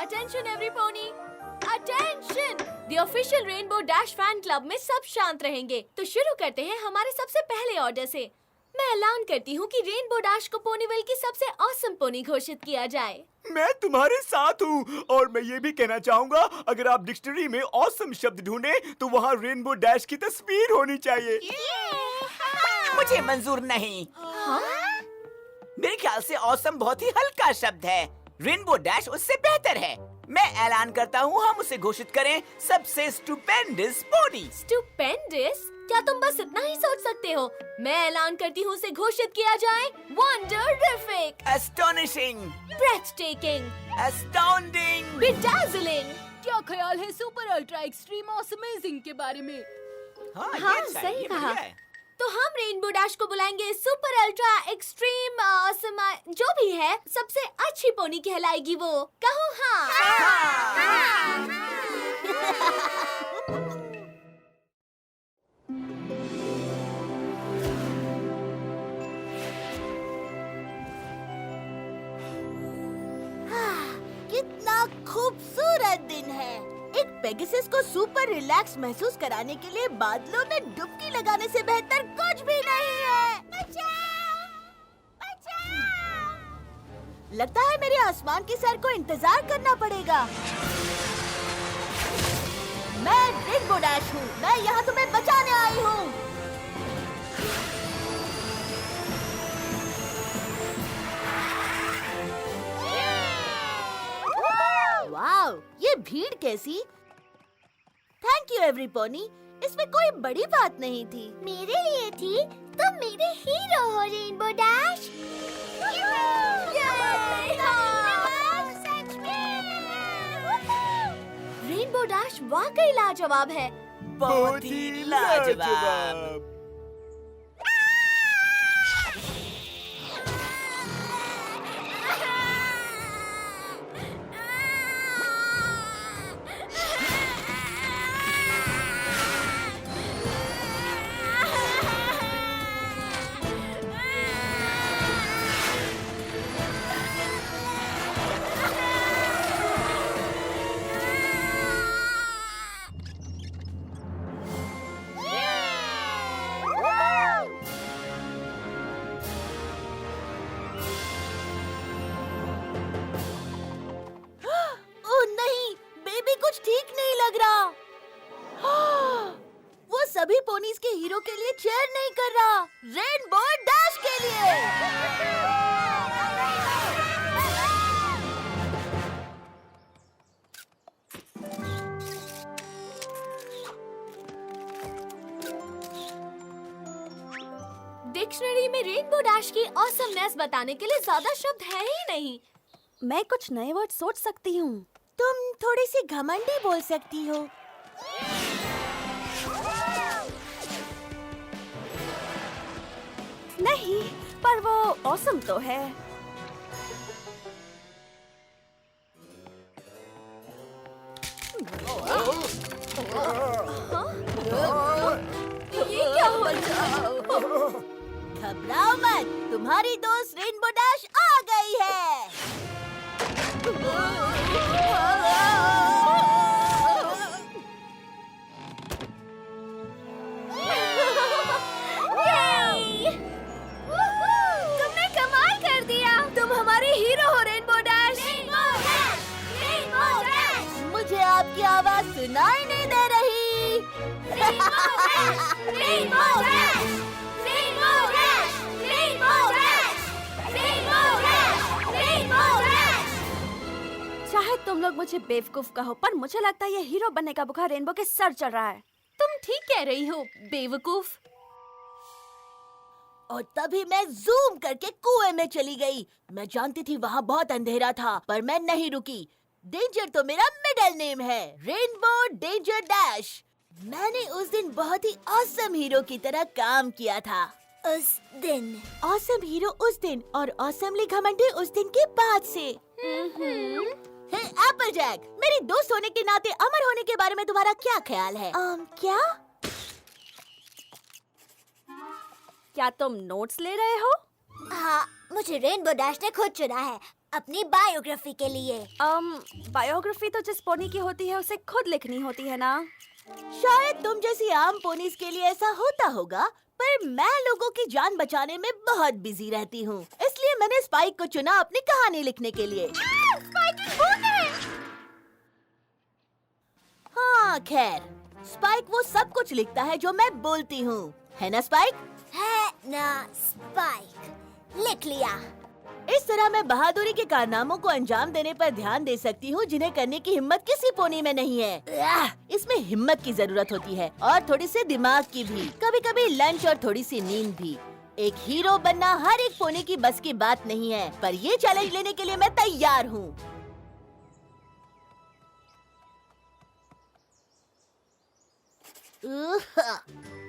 Attention every pony! Attention! The official Rainbow Dash fan club में सब शांत रहेंगे। तो शुरू करते हैं हमारे सबसे पहले ऑर्डर से। मैं ऐलान करती हूँ कि रेनबो डैश को पोनीविल की सबसे ऑसम पोनी घोषित किया जाए। मैं तुम्हारे साथ हूँ और मैं ये भी कहना चाहूँगा, अगर आप डिक्शनरी में ऑसम शब्द ढूंढें तो वहाँ रेनबो डैश की तस्वीर होनी चाहिए। मुझे मंजूर नहीं। मेरे ख्याल से ऑसम बहुत ही हल्का शब्द है। रेनबो डैश उससे बेहतर है। मैं ऐलान करता हूँ हम उसे घोषित करें सबसे स्टुपेंडस पोनी। स्टुपेंडस? क्या तुम बस इतना ही सोच सकते हो? मैं ऐलान करती हूँ उसे घोषित किया जाए वंडरफिक, एस्टोनिशिंग, ब्रेथटेकिंग, एस्टाउंडिंग, बेडाजलिंग। क्या ख्याल है सुपर अल्ट्रा एक्सट्रीम ऑसमेजिंग के बारे में? हाँ, सही कहा। तो हम रेनबो डैश को बुलाएंगे सुपर अल्ट्रा एक्सट्रीम ऑसम, जो भी है सबसे अच्छी पोनी कहलाएगी वो। कहो हाँ। कितना खूबसूरत दिन है। एक पेगासस को सुपर रिलैक्स महसूस कराने के लिए बादलों में डुबकी लगाने से बेहतर कुछ भी नहीं है। बचाओ! बचाओ! लगता है मेरे आसमान की सैर को इंतजार करना पड़ेगा। मैं रेनबो डैश हूँ। मैं यहाँ तुम्हें बचाने आई हूँ। वाव, ये भीड़ कैसी? Thank you everyone. इसमें कोई बड़ी बात नहीं थी। मेरे लिए थी। तुम मेरे हीरो हो रेनबो डैश। रेनबो डैश वाकई लाजवाब है। बहुत ही लाजवाब। ठीक नहीं लग रहा। वो सभी पोनीज के हीरो के लिए चेयर नहीं कर रहा, रेनबो डैश के लिए। डिक्शनरी में रेनबो डैश की ऑसमनेस बताने के लिए ज्यादा शब्द है ही नहीं। मैं कुछ नए वर्ड सोच सकती हूँ। तुम थोड़ी सी घमंडी बोल सकती हो। नहीं, पर वो ऑसम तो है। ये क्या हो रहा? घबराओ मत, तुम्हारी दोस्त रेनबो डैश आ गई है। तुमने कमाल कर दिया। तुम हमारे हीरो हो रेनबो डैश। मुझे आपकी आवाज सुनाई नहीं दे रही। चाहे तुम लोग मुझे बेवकूफ कहो, पर मुझे लगता है ये हीरो बनने का बुखार रेनबो के सर चढ़ रहा है। तुम ठीक कह रही हो, बेवकूफ। और तभी मैं जूम करके कुएं में चली गई। मैं जानती थी वहाँ बहुत अंधेरा था, पर मैं नहीं रुकी। डेंजर तो मेरा मिडिल नेम है, रेनबो डेंजर डैश। मैंने उस दिन बहुत ही ऑसम हीरो की तरह काम किया था। उस दिन ऑसम हीरो उस दिन और ऑसमली घमंडी उस दिन के बाद से। हे एप्पलजैक, मेरी दोस्त होने के नाते अमर होने के बारे में तुम्हारा क्या ख्याल है? क्या? क्या तुम नोट्स ले रहे हो? हाँ, मुझे रेनबो डैश ने खुद चुना है। अपनी बायोग्राफी के लिए। बायोग्राफी तो जिस पोनी की होती है उसे खुद लिखनी होती है ना। शायद तुम जैसी आम पोनीज के लिए ऐसा होता होगा, पर मैं लोगों की जान बचाने में बहुत बिजी रहती हूँ, इसलिए मैंने स्पाइक को चुना अपनी कहानी लिखने के लिए। हाँ खैर, स्पाइक वो सब कुछ लिखता है जो मैं बोलती हूँ, है ना स्पाइक? है ना स्पाइक, लिख लिया। इस तरह मैं बहादुरी के कारनामों को अंजाम देने पर ध्यान दे सकती हूँ जिन्हें करने की हिम्मत किसी पोनी में नहीं है। इसमें हिम्मत की जरूरत होती है और थोड़ी सी दिमाग की भी, कभी कभी लंच और थोड़ी सी नींद भी। एक हीरो बनना हर एक पोनी की बस की बात नहीं है, पर ये चैलेंज लेने के लिए मैं तैयार हूँ।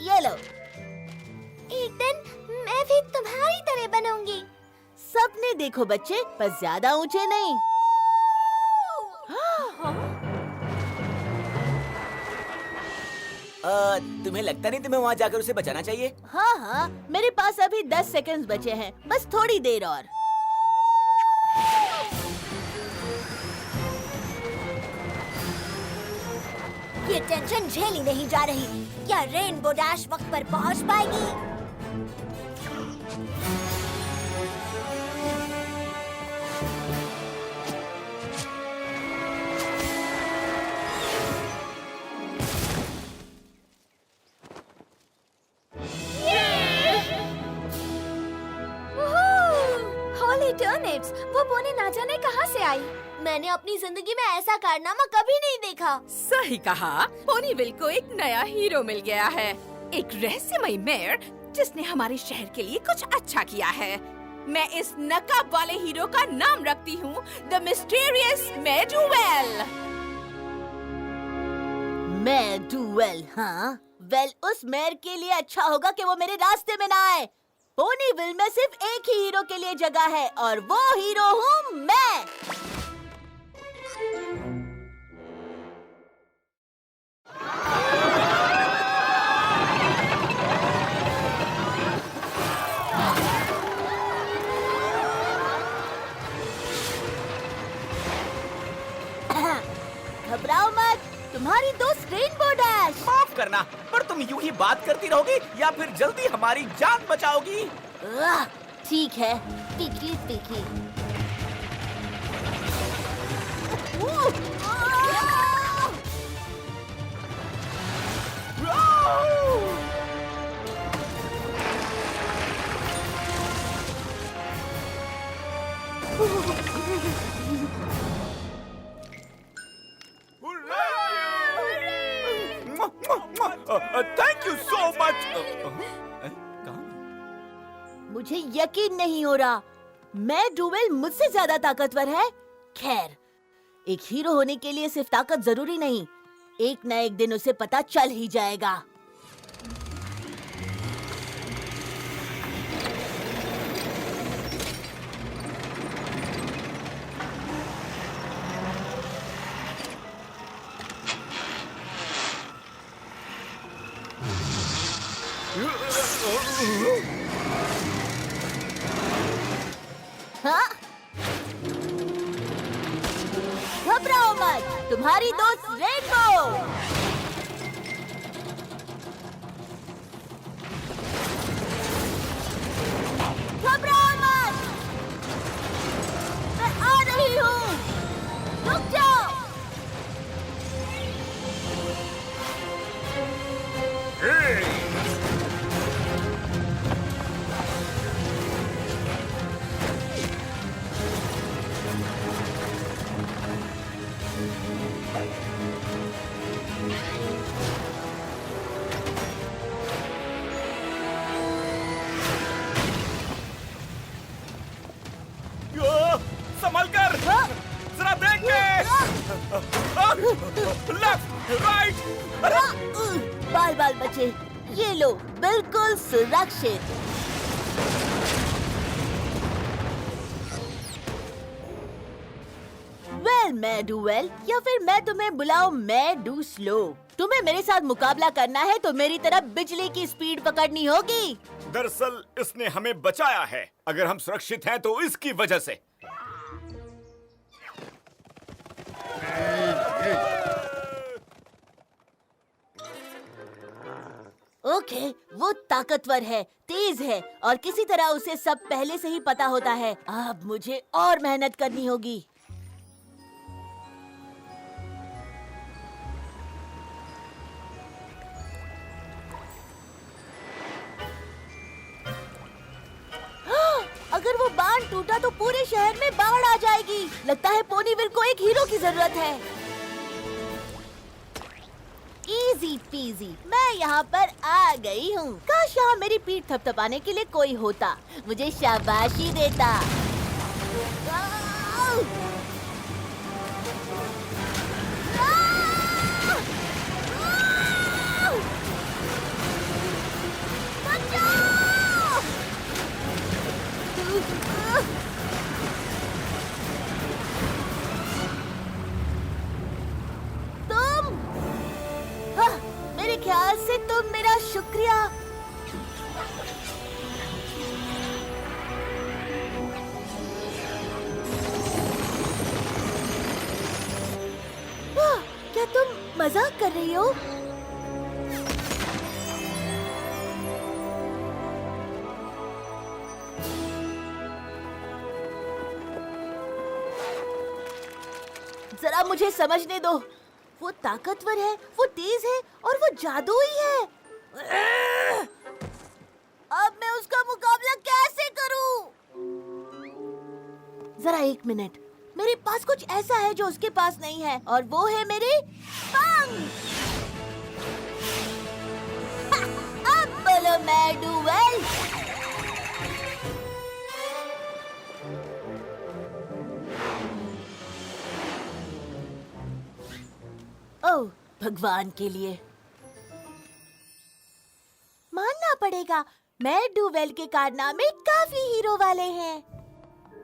ये लो। एक दिन मैं भी तुम्हारी तरह बनूंगी। सपने देखो बच्चे, पर ज्यादा ऊंचे नहीं। तुम्हें लगता नहीं तुम्हें वहाँ जाकर उसे बचाना चाहिए? हाँ हाँ, मेरे पास अभी 10 सेकंड्स बचे हैं, बस थोड़ी देर और। ये टेंशन झेली नहीं जा रही। क्या रेनबो डैश वक्त पर पहुंच पाएगी? होली टर्निप्स, वो पोनी ना जाने कहाँ से आई। मैंने अपनी जिंदगी में ऐसा कारनामा कभी नहीं देखा। सही कहा, पोनीविल को एक नया हीरो मिल गया है, एक रहस्यमयी मेयर जिसने हमारे शहर के लिए कुछ अच्छा किया है। मैं इस नकाब वाले हीरो का नाम रखती हूँ द मिस्टीरियस मैडुवेल। मैडुवेल, हाँ? वेल, उस मेयर के लिए अच्छा होगा कि वो मेरे रास्ते में ना आए। पोनीविल में सिर्फ एक ही हीरो के लिए जगह है और वो हीरो हूँ मैं। घबराओ मत, तुम्हारी दोस्त रेनबो डैश। माफ करना, पर तुम यूं ही बात करती रहोगी या फिर जल्दी हमारी जान बचाओगी? ठीक है, टिकी टिकी। Thank you so much. मुझे यकीन नहीं हो रहा, मैडुवेल मुझसे ज्यादा ताकतवर है। खैर, एक हीरो होने के लिए सिर्फ ताकत जरूरी नहीं, एक न एक दिन उसे पता चल ही जाएगा। हाँ? घबराओ मत, तुम्हारी दोस्त रेनबो। घबराओ मत, मैं आ रही हूँ, रुक जाओ। संभल कर, जरा देख लेफ्ट राइट। बाल बाल बचे, ये लो, बिल्कुल सुरक्षित। वेल मैडुवेल, या फिर मैं तुम्हें बुलाऊं मैडू स्लो। तुम्हें मेरे साथ मुकाबला करना है तो मेरी तरह बिजली की स्पीड पकड़नी होगी। दरअसल इसने हमें बचाया है, अगर हम सुरक्षित हैं तो इसकी वजह से। ओके, वो ताकतवर है, तेज है और किसी तरह उसे सब पहले से ही पता होता है। अब मुझे और मेहनत करनी होगी। अगर वो बांध टूटा तो पूरे शहर में बाढ़ आ जाएगी। लगता है पोनीविल को एक हीरो की जरूरत है। इजी पीजी, मैं यहाँ पर आ गई हूँ। काश यहाँ मेरी पीठ थपथपाने के लिए कोई होता, मुझे शाबाशी देता। आउ! आउ! आउ! बचाओ! तुम मेरे ख्याल से तुम मेरा शुक्रिया। क्या तुम मजाक कर रही हो? जरा मुझे समझने दो। वो ताकतवर है, वो तेज है और वो जादुई है। अब मैं उसका मुकाबला कैसे करूं? जरा एक मिनट। मेरे पास कुछ ऐसा है जो उसके पास नहीं है और वो है मेरे पंख। अब बोलो मैं डुएल। ओह, भगवान के लिए मानना पड़ेगा, मैं डुवेल के कारनामे काफी हीरो वाले हैं।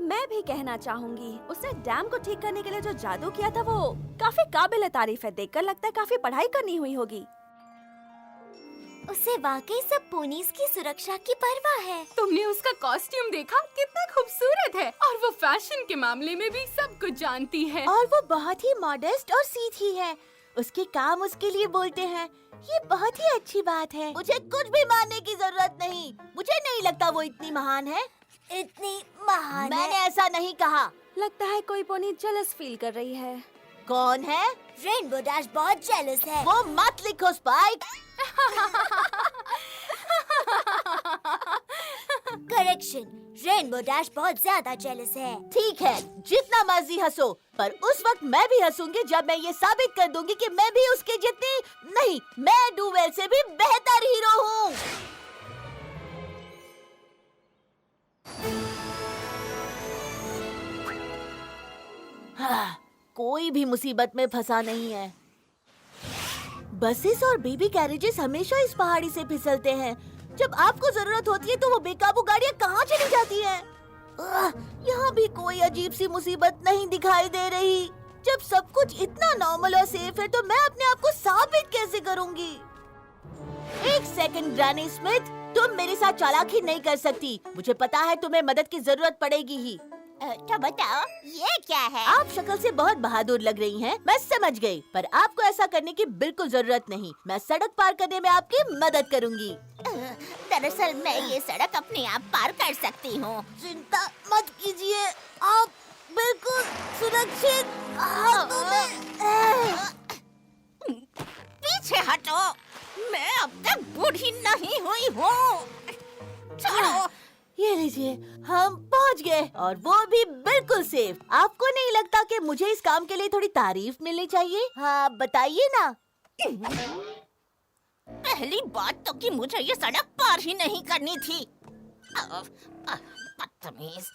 मैं भी कहना चाहूंगी, उसने डैम को ठीक करने के लिए जो जादू किया था वो काफी काबिल तारीफ है। देखकर लगता है काफी पढ़ाई करनी हुई होगी। उसे वाकई सब पोनीज की सुरक्षा की परवाह है। तुमने उसका कॉस्ट्यूम देखा? कितना खूबसूरत है और वो फैशन के मामले में भी सब कुछ जानती है। और वो बहुत ही मॉडेस्ट और सीधी है। उसके काम उसके लिए बोलते हैं। ये बहुत ही अच्छी बात है। मुझे कुछ भी मानने की जरूरत नहीं। मुझे नहीं लगता वो इतनी महान है। इतनी महान मैंने ऐसा नहीं कहा। लगता है कोई पोनी जेलस फील कर रही है। कौन है? रेनबो डैश बहुत जेलस है। वो मत लिखो स्पाइक। करेक्शन, रेनबो डैश बहुत ज्यादा जेलस है। ठीक है, जितना मर्जी हंसो, पर उस वक्त मैं भी हंसूंगी जब मैं ये साबित कर दूंगी कि मैं भी उसके जितनी नहीं, मैं डुवेल से भी बेहतर हीरो हूँ। हाँ, कोई भी मुसीबत में फंसा नहीं है। बसेस और बेबी कैरेजेस हमेशा इस पहाड़ी से फिसलते हैं। जब आपको जरूरत होती है तो वो बेकाबू गाड़ियाँ कहाँ चली जाती हैं? यहाँ भी कोई अजीब सी मुसीबत नहीं दिखाई दे रही। जब सब कुछ इतना नॉर्मल और सेफ है तो मैं अपने आप को साबित कैसे करूँगी? एक सेकंड ग्रैनी स्मिथ, तुम मेरे साथ चालाकी नहीं कर सकती। मुझे पता है तुम्हें मदद की जरूरत पड़ेगी ही। तो बताओ, ये क्या है? आप शक्ल से बहुत बहादुर लग रही हैं, मैं समझ गई, पर आपको ऐसा करने की बिल्कुल जरूरत नहीं। मैं सड़क पार करने में आपकी मदद करूंगी। दरअसल मैं ये सड़क अपने आप पार कर सकती हूँ। चिंता मत कीजिए, आप बिल्कुल सुरक्षित हाथों में। पीछे हटो, मैं अब तक बूढ़ी नहीं हुई हूँ। छोड़ो। ये लीजिए, हम पहुंच गए और वो भी बिल्कुल सेफ। आपको नहीं लगता कि मुझे इस काम के लिए थोड़ी तारीफ मिलनी चाहिए? हाँ, बताइए ना। पहली बात तो कि मुझे ये सड़क पार ही नहीं करनी थी। बदतमीज।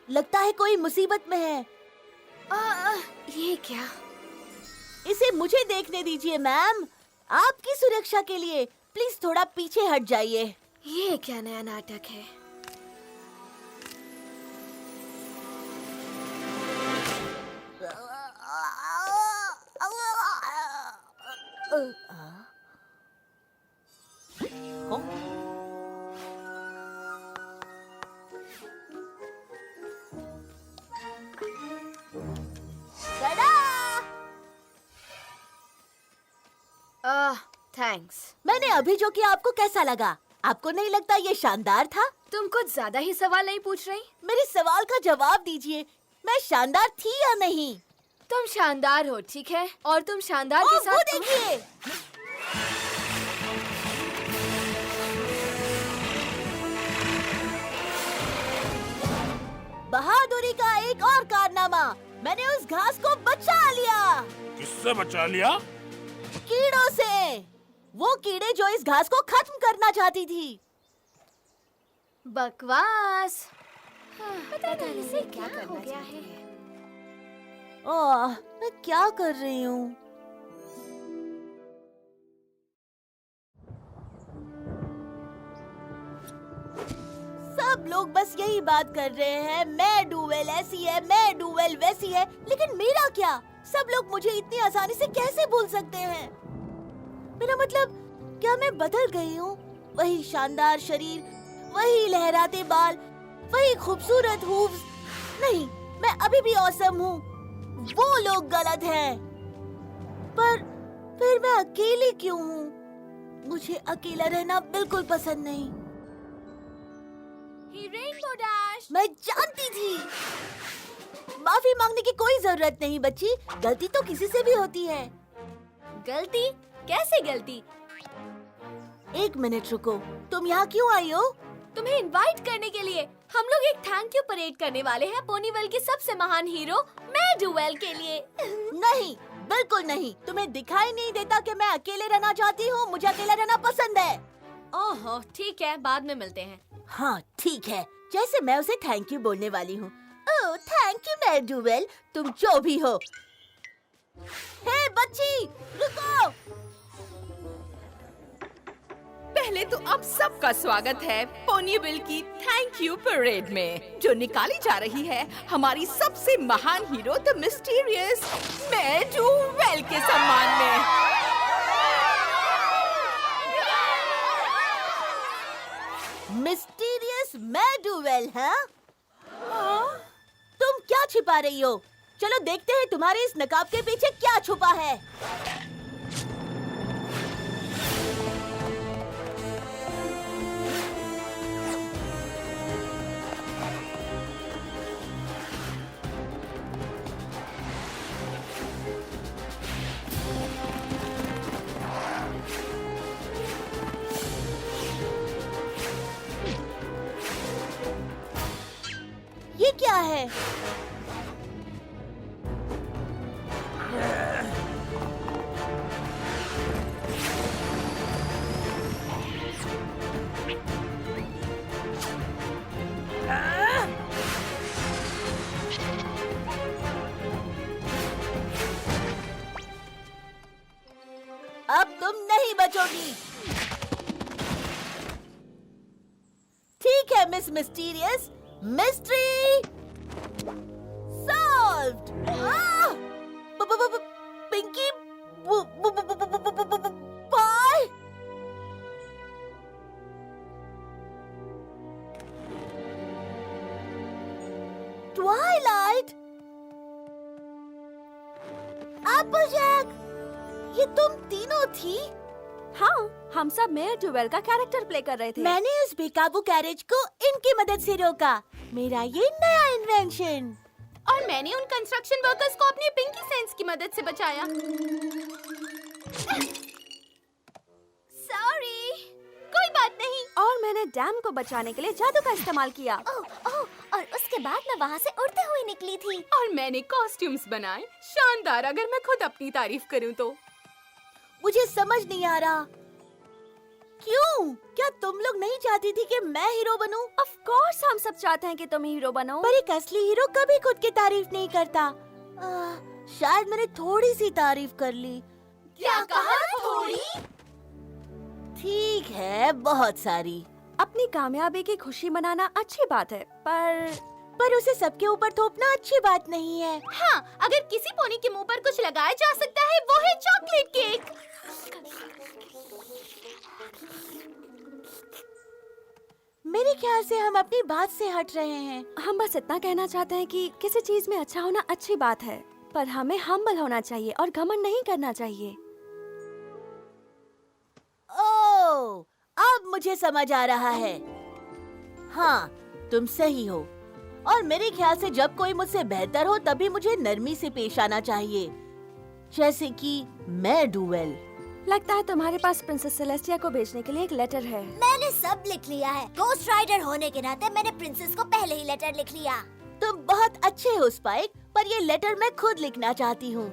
लगता है कोई मुसीबत में है। ये क्या? इसे मुझे देखने दीजिए मैम, आपकी सुरक्षा के लिए। प्लीज थोड़ा पीछे हट जाइए। ये क्या नया नाटक है? थैंक्स। मैंने अभी जो किया आपको कैसा लगा? आपको नहीं लगता ये शानदार था? तुम कुछ ज्यादा ही सवाल नहीं पूछ रही। मेरे सवाल का जवाब दीजिए, मैं शानदार थी या नहीं? तुम शानदार हो, ठीक है, और तुम शानदार के वो साथ देखिए, बहादुरी का एक और कारनामा, मैंने उस घास को बचा लिया। किससे बचा लिया? कीड़ों से, वो कीड़े जो इस घास को खत्म करना चाहती थी। बकवास। पता नहीं इसे क्या हो गया है। ओह, मैं क्या कर रही हूँ? सब लोग बस यही बात कर रहे हैं, मैं डूवेल ऐसी है, मैं डूवेल वैसी है, लेकिन मेरा क्या? सब लोग मुझे इतनी आसानी से कैसे भूल सकते हैं? मेरा मतलब, क्या मैं बदल गई हूँ? वही शानदार शरीर, वही लहराते बाल, वही खूबसूरत हूव्स। नहीं, मैं अभी भी औसम हूँ। वो लोग गलत हैं। पर फिर मैं अकेली क्यों हूँ? मुझे अकेला रहना बिल्कुल पसंद नहीं। Rainbow dash. मैं जानती थी। माफी मांगने की कोई जरूरत नहीं बच्ची, गलती तो किसी से भी होती है। गलती? कैसे गलती? एक मिनट रुको, तुम यहाँ क्यों आई हो? तुम्हें इनवाइट करने के लिए। हम लोग एक थैंक यू परेड करने वाले हैं पोनीवेल के सबसे महान हीरो मैं डूवेल के लिए। नहीं, बिल्कुल नहीं। तुम्हें दिखाई नहीं देता कि मैं अकेले रहना चाहती हूँ? मुझे अकेला रहना पसंद है। ओहो, ठीक है, बाद में मिलते हैं। हाँ ठीक है, जैसे मैं उसे थैंक यू बोलने वाली हूँ। ओह थैंक यू मैड डूवेल, तुम जो भी हो। हे बच्ची, रुको। पहले तो आप सबका स्वागत है पोनीविल की थैंक यू परेड में, जो निकाली जा रही है हमारी सबसे महान हीरो द मिस्टीरियस मैड डूवेल के सम्मान में। मिस्टीरियस मैड डूवेल, हाँ? तुम क्या छिपा रही हो? चलो देखते हैं तुम्हारे इस नकाब के पीछे क्या छुपा है। ये क्या है? अब तुम नहीं बचोगी। ठीक है miss mysterious, mystery solved. Pinkie Pie. Twilight, Applejack, ये तुम तीनों थी? हाँ, हम सब मेयर डूवेल का कैरेक्टर प्ले कर रहे थे। मैंने उस बेकाबू कैरेज को इनकी मदद से रोका। मेरा ये नया इन्वेंशन। और मैंने उन कंस्ट्रक्शन वर्कर्स को अपनी पिंकी सेंस की मदद से बचाया। सॉरी, कोई बात नहीं। और मैंने डैम को बचाने के लिए जादू का इस्तेमाल किया। और उसके बाद मैं वहाँ से उड़ते हुए निकली थी। और मैंने कॉस्ट्यूम्स बनाए, शानदार, अगर मैं खुद अपनी तारीफ करूं तो। मुझे समझ नहीं आ रहा, क्यों? क्या तुम लोग नहीं चाहती थी कि मैं हीरो बनूं? ऑफ कोर्स हम सब चाहते हैं कि तुम हीरो बनो। पर एक असली हीरो कभी खुद की तारीफ नहीं करता। शायद मैंने थोड़ी सी तारीफ कर ली। क्या कहा? थोड़ी? ठीक है, बहुत सारी। अपनी कामयाबी की खुशी मनाना अच्छी बात है, पर उसे सबके ऊपर थोपना अच्छी बात नहीं है। हाँ, अगर किसी पोनी के मुंह पर कुछ लगाया जा सकता है वो है चॉकलेट केक। मेरे ख्याल से हम अपनी बात से हट रहे हैं। हम बस इतना कहना चाहते हैं कि किसी चीज में अच्छा होना अच्छी बात है, पर हमें हम्बल होना चाहिए और घमंड नहीं करना चाहिए। ओह, अब मुझे समझ आ रहा है। हाँ, तुम सही हो। और मेरे ख्याल से जब कोई मुझसे बेहतर हो तभी मुझे नरमी से पेश आना चाहिए, जैसे कि मैं डुएल। लगता है तुम्हारे पास प्रिंसेस सेलेस्टिया को भेजने के लिए एक लेटर है। मैंने सब लिख लिया है। गोस्ट राइडर होने के नाते मैंने प्रिंसेस को पहले ही लेटर लिख लिया। तुम बहुत अच्छे हो स्पाइक, पर ये लेटर मैं खुद लिखना चाहती हूँ।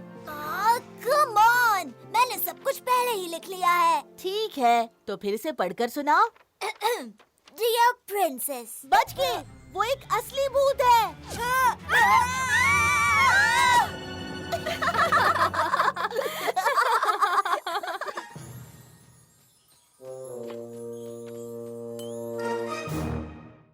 कम ऑन, मैंने सब कुछ पहले ही लिख लिया है। ठीक है, तो फिर से पढ़कर सुनाओ। डियर प्रिंसेस, बच गए, वो एक असली भूत है।